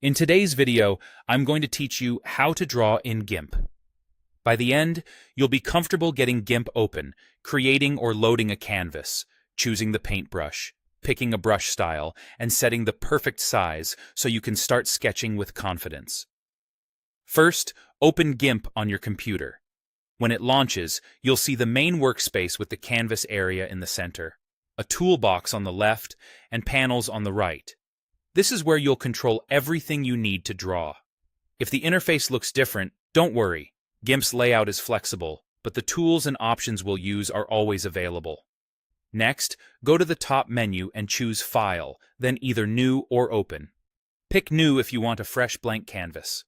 In today's video, I'm going to teach you how to draw in GIMP. By the end, you'll be comfortable getting GIMP open, creating or loading a canvas, choosing the paintbrush, picking a brush style, and setting the perfect size so you can start sketching with confidence. First, open GIMP on your computer. When it launches, you'll see the main workspace with the canvas area in the center, a toolbox on the left, and panels on the right. This is where you'll control everything you need to draw. If the interface looks different, don't worry. GIMP's layout is flexible, but the tools and options we'll use are always available. Next, go to the top menu and choose File, then either New or Open. Pick New if you want a fresh blank canvas.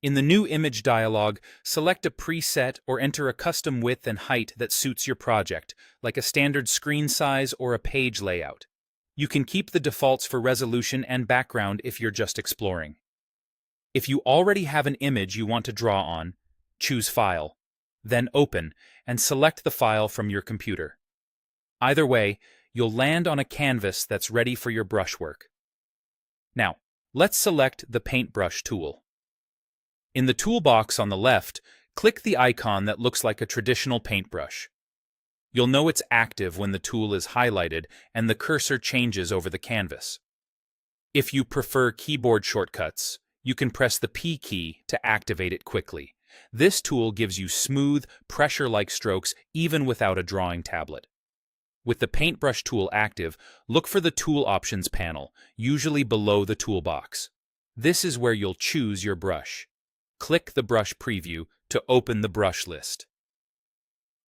In the New Image dialog, select a preset or enter a custom width and height that suits your project, like a standard screen size or a page layout. You can keep the defaults for resolution and background if you're just exploring. If you already have an image you want to draw on, choose File, then Open, and select the file from your computer. Either way, you'll land on a canvas that's ready for your brushwork. Now, let's select the Paintbrush tool. In the toolbox on the left, click the icon that looks like a traditional paintbrush. You'll know it's active when the tool is highlighted and the cursor changes over the canvas. If you prefer keyboard shortcuts, you can press the P key to activate it quickly. This tool gives you smooth, pressure-like strokes even without a drawing tablet. With the Paintbrush tool active, look for the Tool Options panel, usually below the toolbox. This is where you'll choose your brush. Click the Brush Preview to open the brush list.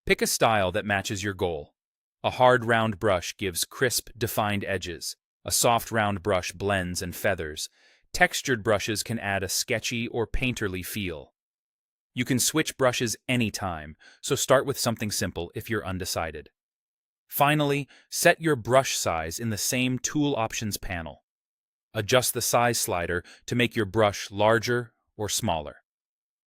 Pick a style that matches your goal. A hard round brush gives crisp, defined edges. A soft round brush blends and feathers. Textured brushes can add a sketchy or painterly feel. You can switch brushes anytime, so start with something simple if you're undecided. Finally, set your brush size in the same Tool Options panel. Adjust the size slider to make your brush larger or smaller.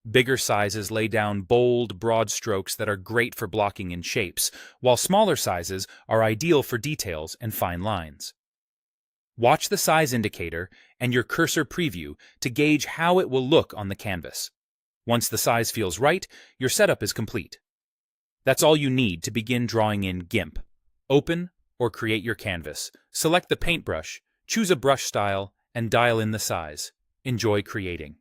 Bigger sizes lay down bold, broad strokes that are great for blocking in shapes, while smaller sizes are ideal for details and fine lines. Watch the size indicator and your cursor preview to gauge how it will look on the canvas. Once the size feels right, your setup is complete. That's all you need to begin drawing in GIMP. Open or create your canvas. Select the paintbrush, choose a brush style, and dial in the size. Enjoy creating.